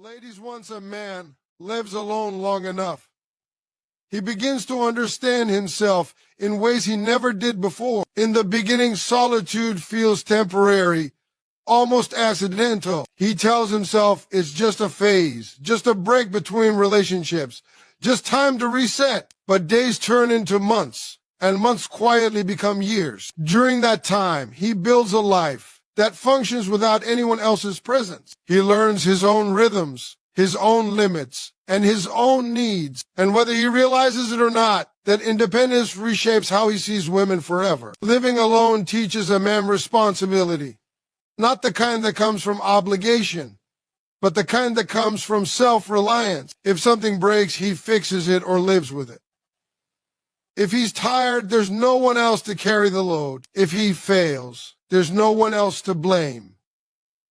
Ladies, once a man lives alone long enough, he begins to understand himself in ways he never did before. In the beginning, solitude feels temporary, almost accidental. He tells himself it's just a phase, just a break between relationships, just time to reset. But days turn into months, and months quietly become years. During that time, he builds a life that functions without anyone else's presence. He learns his own rhythms, his own limits, and his own needs. And whether he realizes it or not, that independence reshapes how he sees women forever. Living alone teaches a man responsibility, not the kind that comes from obligation, but the kind that comes from self-reliance. If something breaks, he fixes it or lives with it. If he's tired, there's no one else to carry the load. If he fails, there's no one else to blame.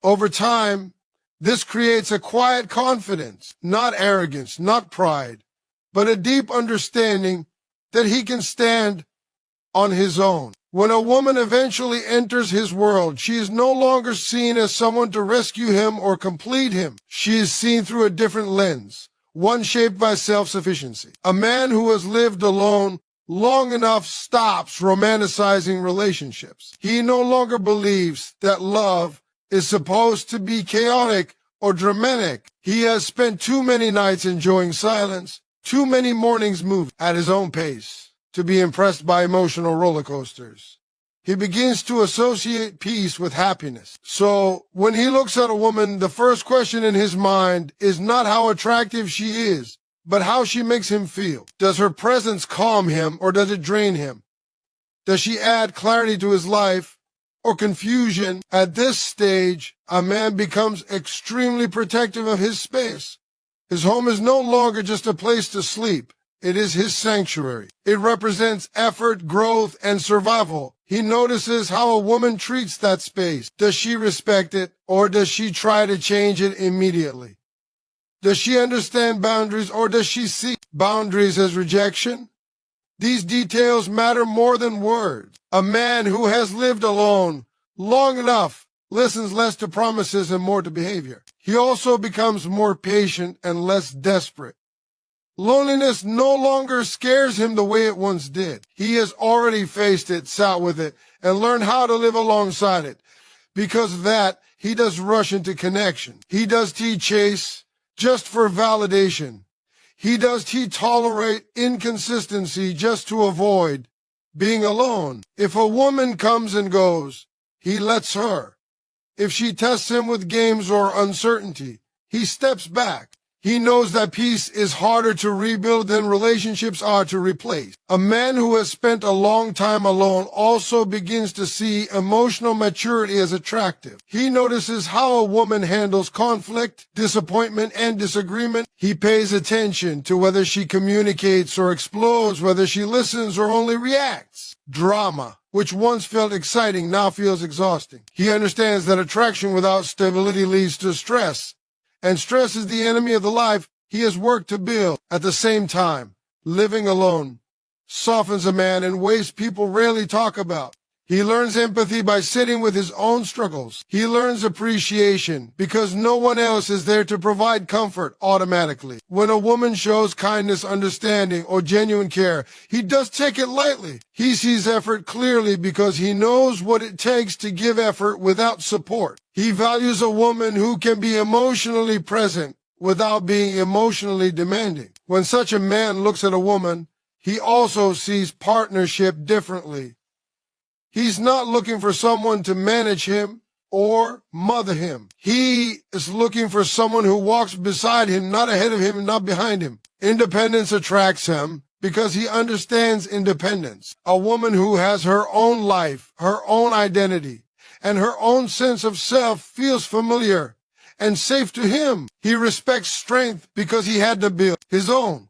Over time, this creates a quiet confidence, not arrogance, not pride, but a deep understanding that he can stand on his own. When a woman eventually enters his world, she is no longer seen as someone to rescue him or complete him. She is seen through a different lens, one shaped by self-sufficiency. A man who has lived alone long enough stops romanticizing relationships. He no longer believes that love is supposed to be chaotic or dramatic. He has spent too many nights enjoying silence, too many mornings moving at his own pace to be impressed by emotional roller coasters. He begins to associate peace with happiness. So when he looks at a woman, the first question in his mind is not how attractive she is, but how she makes him feel. Does her presence calm him or does it drain him? Does she add clarity to his life or confusion? At this stage, a man becomes extremely protective of his space. His home is no longer just a place to sleep. It is his sanctuary. It represents effort, growth, and survival. He notices how a woman treats that space. Does she respect it or does she try to change it immediately? Does she understand boundaries or does she see boundaries as rejection? These details matter more than words. A man who has lived alone long enough listens less to promises and more to behavior. He also becomes more patient and less desperate. Loneliness no longer scares him the way it once did. He has already faced it, sat with it, and learned how to live alongside it. Because of that, he does rush into connection. He does chase just for validation. He tolerate inconsistency just to avoid being alone. If a woman comes and goes, he lets her. If she tests him with games or uncertainty, he steps back. He knows that peace is harder to rebuild than relationships are to replace. A man who has spent a long time alone also begins to see emotional maturity as attractive. He notices how a woman handles conflict, disappointment, and disagreement. He pays attention to whether she communicates or explodes, whether she listens or only reacts. Drama, which once felt exciting, now feels exhausting. He understands that attraction without stability leads to stress. And stress is the enemy of the life he has worked to build. At the same time, living alone softens a man in ways people rarely talk about. He learns empathy by sitting with his own struggles. He learns appreciation because no one else is there to provide comfort automatically. When a woman shows kindness, understanding, or genuine care, he does take it lightly. He sees effort clearly because he knows what it takes to give effort without support. He values a woman who can be emotionally present without being emotionally demanding. When such a man looks at a woman, he also sees partnership differently. He's not looking for someone to manage him or mother him. He is looking for someone who walks beside him, not ahead of him and not behind him. Independence attracts him because he understands independence. A woman who has her own life, her own identity, and her own sense of self feels familiar and safe to him. He respects strength because he had to build his own.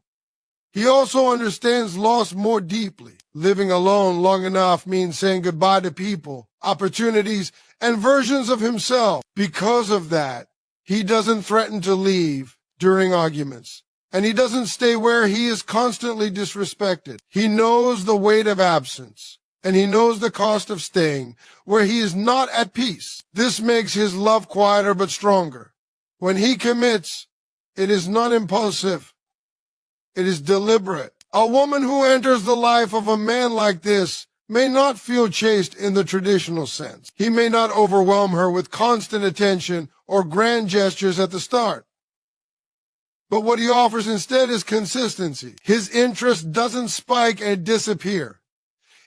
He also understands loss more deeply. Living alone long enough means saying goodbye to people, opportunities, and versions of himself. Because of that, he doesn't threaten to leave during arguments, and he doesn't stay where he is constantly disrespected. He knows the weight of absence, and he knows the cost of staying where he is not at peace. This makes his love quieter but stronger. When he commits, it is not impulsive. It is deliberate. A woman who enters the life of a man like this may not feel chaste in the traditional sense. He may not overwhelm her with constant attention or grand gestures at the start. But what he offers instead is consistency. His interest doesn't spike and disappear.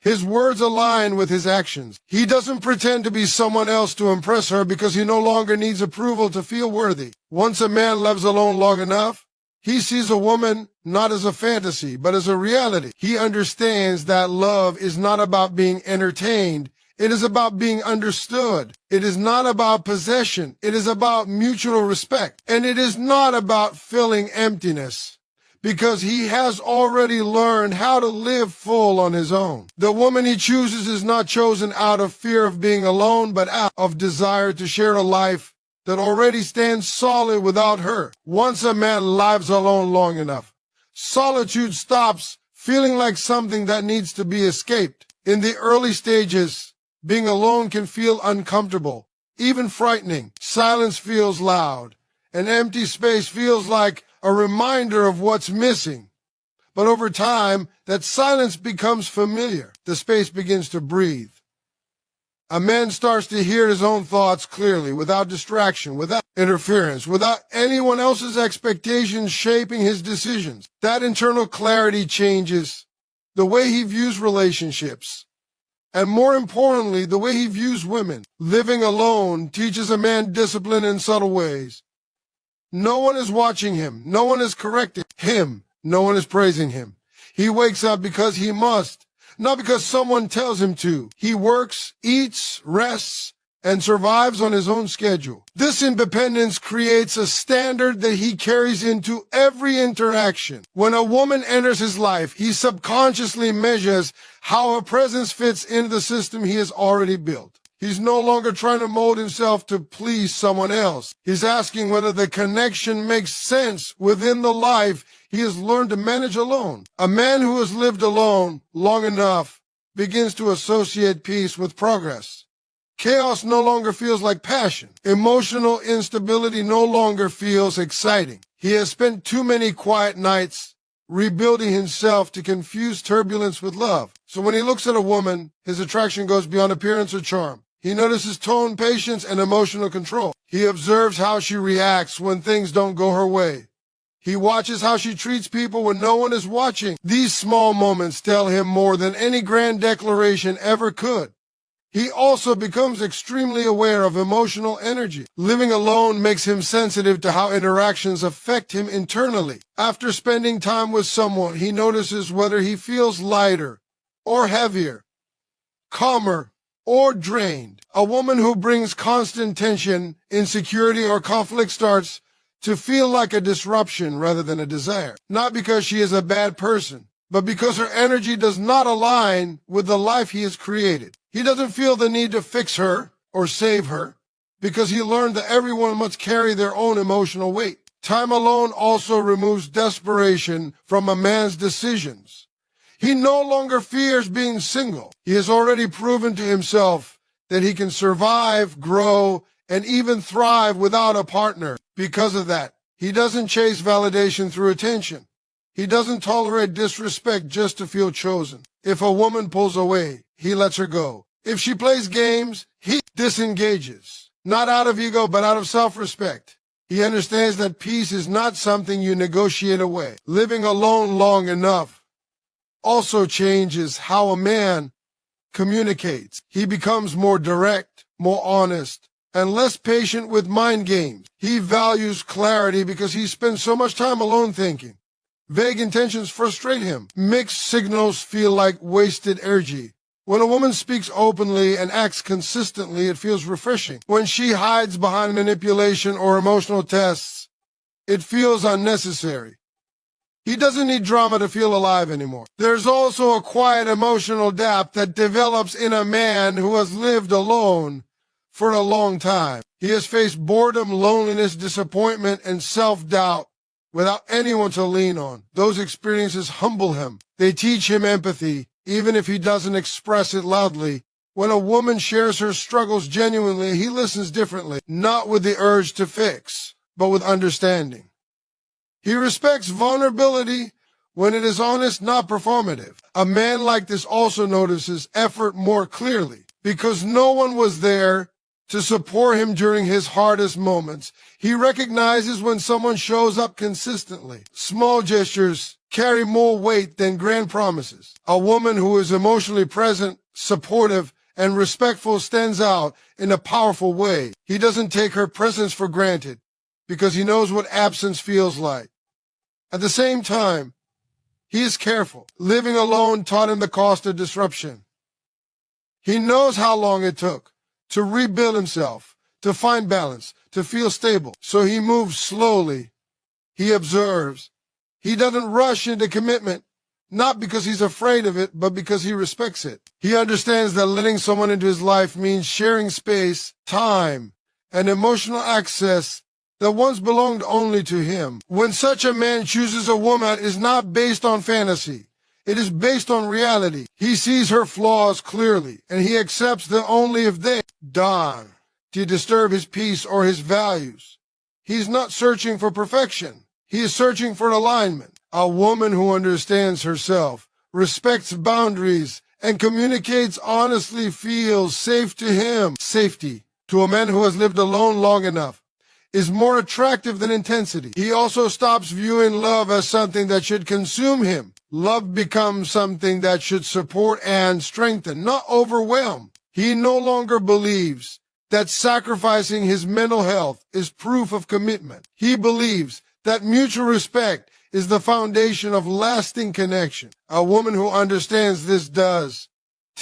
His words align with his actions. He doesn't pretend to be someone else to impress her because he no longer needs approval to feel worthy. Once a man lives alone long enough, he sees a woman not as a fantasy, but as a reality. He understands that love is not about being entertained. It is about being understood. It is not about possession. It is about mutual respect. And it is not about filling emptiness, because he has already learned how to live full on his own. The woman he chooses is not chosen out of fear of being alone, but out of desire to share a life that already stands solid without her. Once a man lives alone long enough, solitude stops feeling like something that needs to be escaped. In the early stages, being alone can feel uncomfortable, even frightening. Silence feels loud. An empty space feels like a reminder of what's missing. But over time, that silence becomes familiar. The space begins to breathe. A man starts to hear his own thoughts clearly, without distraction, without interference, without anyone else's expectations shaping his decisions. That internal clarity changes the way he views relationships, and more importantly, the way he views women. Living alone teaches a man discipline in subtle ways. No one is watching him. No one is correcting him. No one is praising him. He wakes up because he must, not because someone tells him to. He works, eats, rests, and survives on his own schedule. This independence creates a standard that he carries into every interaction. When a woman enters his life, he subconsciously measures how her presence fits into the system he has already built. He's no longer trying to mold himself to please someone else. He's asking whether the connection makes sense within the life he has learned to manage alone. A man who has lived alone long enough begins to associate peace with progress. Chaos no longer feels like passion. Emotional instability no longer feels exciting. He has spent too many quiet nights rebuilding himself to confuse turbulence with love. So when he looks at a woman, his attraction goes beyond appearance or charm. He notices tone, patience, and emotional control. He observes how she reacts when things don't go her way. He watches how she treats people when no one is watching. These small moments tell him more than any grand declaration ever could. He also becomes extremely aware of emotional energy. Living alone makes him sensitive to how interactions affect him internally. After spending time with someone, he notices whether he feels lighter or heavier, calmer or drained. A woman who brings constant tension, insecurity, or conflict starts to feel like a disruption rather than a desire. Not because she is a bad person, but because her energy does not align with the life he has created. He doesn't feel the need to fix her or save her because he learned that everyone must carry their own emotional weight. Time alone also removes desperation from a man's decisions. He no longer fears being single. He has already proven to himself that he can survive, grow, and even thrive without a partner. Because of that, he doesn't chase validation through attention. He doesn't tolerate disrespect just to feel chosen. If a woman pulls away, he lets her go. If she plays games, he disengages. Not out of ego, but out of self-respect. He understands that peace is not something you negotiate away. Living alone long enough also changes how a man communicates. He becomes more direct, more honest, and less patient with mind games. He values clarity because he spends so much time alone thinking. Vague intentions frustrate him. Mixed signals feel like wasted energy. When a woman speaks openly and acts consistently, it feels refreshing. When she hides behind manipulation or emotional tests, it feels unnecessary. He doesn't need drama to feel alive anymore. There's also a quiet emotional depth that develops in a man who has lived alone for a long time. He has faced boredom, loneliness, disappointment, and self-doubt without anyone to lean on. Those experiences humble him. They teach him empathy, even if he doesn't express it loudly. When a woman shares her struggles genuinely, he listens differently, not with the urge to fix, but with understanding. He respects vulnerability when it is honest, not performative. A man like this also notices effort more clearly because no one was there to support him during his hardest moments. He recognizes when someone shows up consistently. Small gestures carry more weight than grand promises. A woman who is emotionally present, supportive, and respectful stands out in a powerful way. He doesn't take her presence for granted because he knows what absence feels like. At the same time, he is careful. Living alone taught him the cost of disruption. He knows how long it took to rebuild himself, to find balance, to feel stable. So he moves slowly. He observes. He doesn't rush into commitment, not because he's afraid of it, but because he respects it. He understands that letting someone into his life means sharing space, time, and emotional access that once belonged only to him. When such a man chooses a woman, it is not based on fantasy. It is based on reality. He sees her flaws clearly, and he accepts them only if they dawn to disturb his peace or his values. He's not searching for perfection. He is searching for alignment. A woman who understands herself, respects boundaries, and communicates honestly feels safe to him. Safety, to a man who has lived alone long enough, is more attractive than intensity. He also stops viewing love as something that should consume him. Love becomes something that should support and strengthen, not overwhelm. He no longer believes that sacrificing his mental health is proof of commitment. He believes that mutual respect is the foundation of lasting connection. A woman who understands this does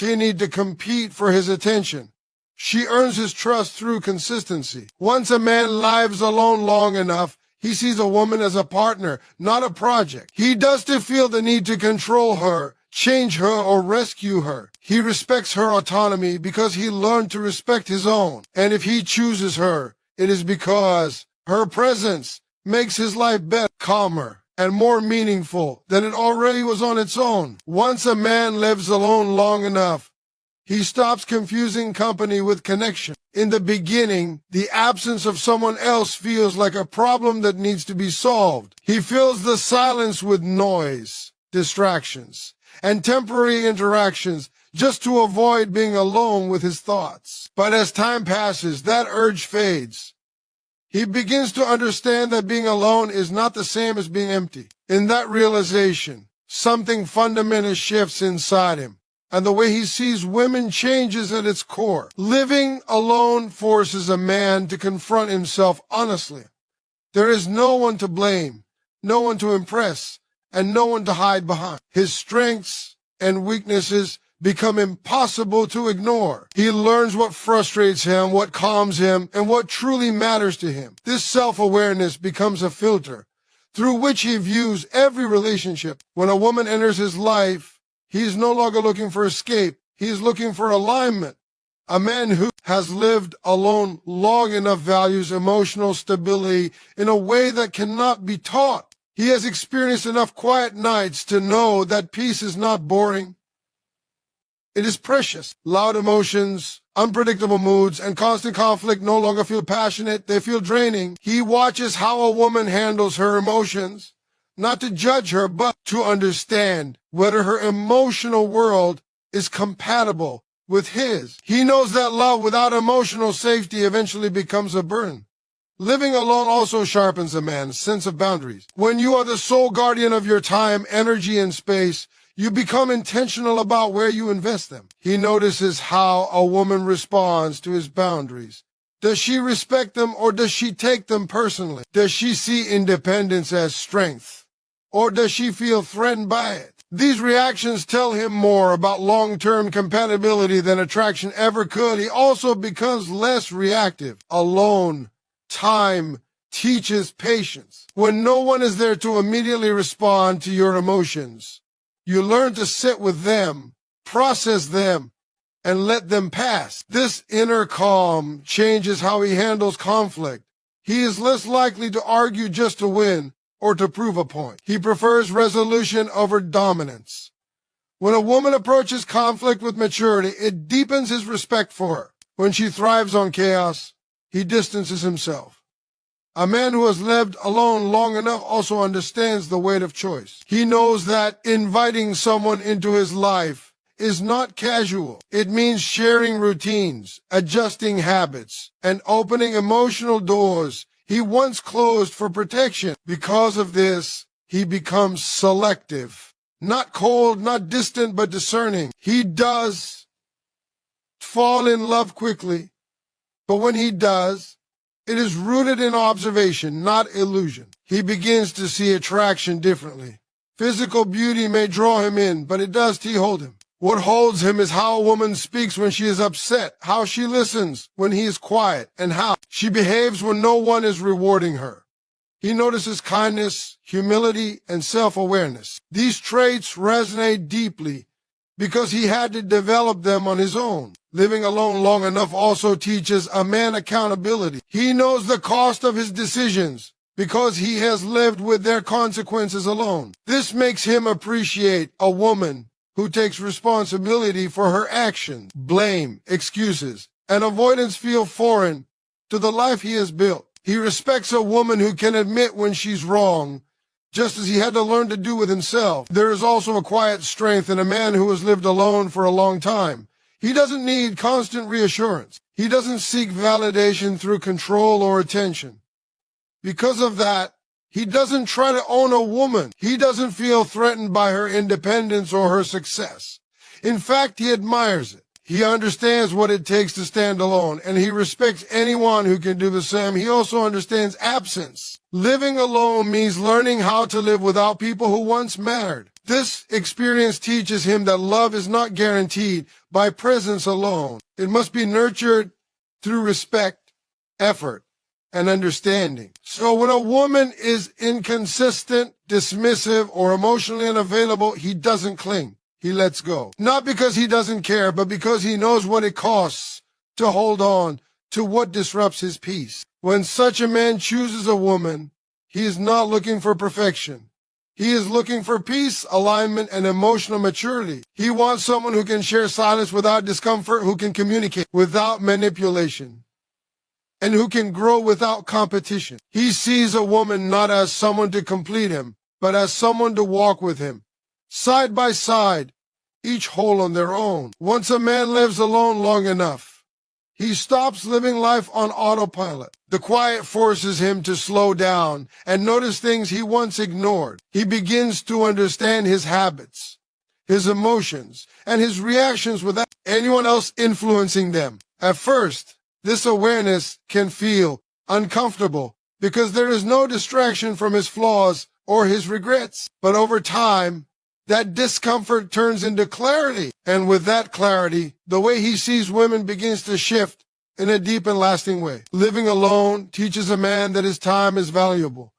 need to compete for his attention. She earns his trust through consistency. Once a man lives alone long enough, he sees a woman as a partner, not a project. He doesn't feel the need to control her, change her, or rescue her. He respects her autonomy because he learned to respect his own. And if he chooses her, it is because her presence makes his life better, calmer, and more meaningful than it already was on its own. Once a man lives alone long enough, he stops confusing company with connection. In the beginning, the absence of someone else feels like a problem that needs to be solved. He fills the silence with noise, distractions, and temporary interactions just to avoid being alone with his thoughts. But as time passes, that urge fades. He begins to understand that being alone is not the same as being empty. In that realization, something fundamental shifts inside him, and the way he sees women changes at its core. Living alone forces a man to confront himself honestly. There is no one to blame, no one to impress, and no one to hide behind. His strengths and weaknesses become impossible to ignore. He learns what frustrates him, what calms him, and what truly matters to him. This self-awareness becomes a filter through which he views every relationship. When a woman enters his life, he is no longer looking for escape. He is looking for alignment. A man who has lived alone long enough values emotional stability in a way that cannot be taught. He has experienced enough quiet nights to know that peace is not boring. It is precious. Loud emotions, unpredictable moods, and constant conflict no longer feel passionate. They feel draining. He watches how a woman handles her emotions, not to judge her, but to understand whether her emotional world is compatible with his. He knows that love without emotional safety eventually becomes a burden. Living alone also sharpens a man's sense of boundaries. When you are the sole guardian of your time, energy, and space, you become intentional about where you invest them. He notices how a woman responds to his boundaries. Does she respect them or does she take them personally? Does she see independence as strength or does she feel threatened by it? These reactions tell him more about long-term compatibility than attraction ever could. He also becomes less reactive. Alone, time teaches patience. When no one is there to immediately respond to your emotions, you learn to sit with them, process them, and let them pass. This inner calm changes how he handles conflict. He is less likely to argue just to win or to prove a point. He prefers resolution over dominance. When a woman approaches conflict with maturity, it deepens his respect for her. When she thrives on chaos, he distances himself. A man who has lived alone long enough also understands the weight of choice. He knows that inviting someone into his life is not casual. It means sharing routines, adjusting habits, and opening emotional doors he once closed for protection. Because of this, he becomes selective. Not cold, not distant, but discerning. He does fall in love quickly, but when he does, it is rooted in observation, not illusion. He begins to see attraction differently. Physical beauty may draw him in, but it does hold him. What holds him is how a woman speaks when she is upset, how she listens when he is quiet, and how she behaves when no one is rewarding her. He notices kindness, humility, and self-awareness. These traits resonate deeply because he had to develop them on his own. Living alone long enough also teaches a man accountability. He knows the cost of his decisions because he has lived with their consequences alone. This makes him appreciate a woman who takes responsibility for her actions. Blame, excuses, and avoidance feel foreign to the life he has built. He respects a woman who can admit when she's wrong, just as he had to learn to do with himself. There is also a quiet strength in a man who has lived alone for a long time. He doesn't need constant reassurance. He doesn't seek validation through control or attention. Because of that, he doesn't try to own a woman. He doesn't feel threatened by her independence or her success. In fact, he admires it. He understands what it takes to stand alone, and he respects anyone who can do the same. He also understands absence. Living alone means learning how to live without people who once mattered. This experience teaches him that love is not guaranteed by presence alone. It must be nurtured through respect, effort, and understanding. So when a woman is inconsistent, dismissive, or emotionally unavailable, he doesn't cling. He lets go. Not because he doesn't care, but because he knows what it costs to hold on to what disrupts his peace. When such a man chooses a woman, he is not looking for perfection. He is looking for peace, alignment, and emotional maturity. He wants someone who can share silence without discomfort, who can communicate without manipulation, and who can grow without competition. He sees a woman not as someone to complete him, but as someone to walk with him, side by side, each whole on their own. Once a man lives alone long enough, he stops living life on autopilot. The quiet forces him to slow down and notice things he once ignored. He begins to understand his habits, his emotions, and his reactions without anyone else influencing them. At first, this awareness can feel uncomfortable because there is no distraction from his flaws or his regrets. But over time, that discomfort turns into clarity. And with that clarity, the way he sees women begins to shift in a deep and lasting way. Living alone teaches a man that his time is valuable.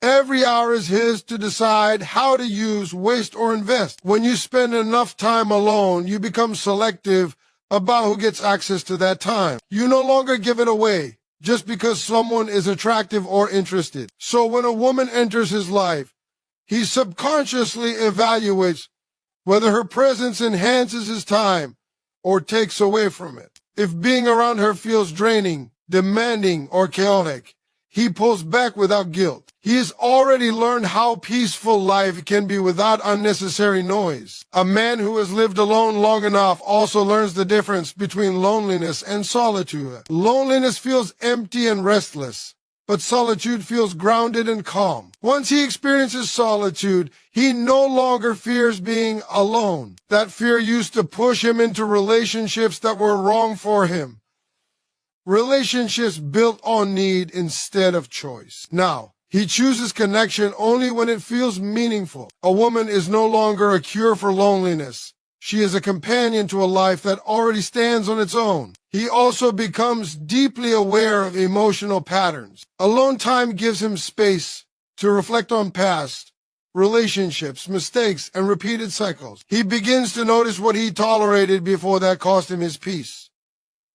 Every hour is his to decide how to use, waste, or invest. When you spend enough time alone, you become selective about who gets access to that time. You no longer give it away just because someone is attractive or interested. So when a woman enters his life, he subconsciously evaluates whether her presence enhances his time or takes away from it. If being around her feels draining, demanding, or chaotic, he pulls back without guilt. He has already learned how peaceful life can be without unnecessary noise. A man who has lived alone long enough also learns the difference between loneliness and solitude. Loneliness feels empty and restless, but solitude feels grounded and calm. Once he experiences solitude, he no longer fears being alone. That fear used to push him into relationships that were wrong for him. Relationships built on need instead of choice. Now, he chooses connection only when it feels meaningful. A woman is no longer a cure for loneliness. She is a companion to a life that already stands on its own. He also becomes deeply aware of emotional patterns. Alone time gives him space to reflect on past relationships, mistakes, and repeated cycles. He begins to notice what he tolerated before that cost him his peace.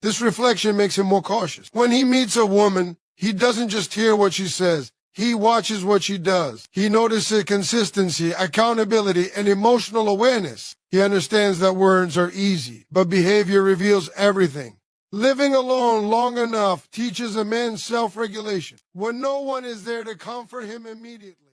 This reflection makes him more cautious. When he meets a woman, he doesn't just hear what she says. He watches what she does. He notices consistency, accountability, and emotional awareness. He understands that words are easy, but behavior reveals everything. Living alone long enough teaches a man self-regulation when no one is there to comfort him immediately.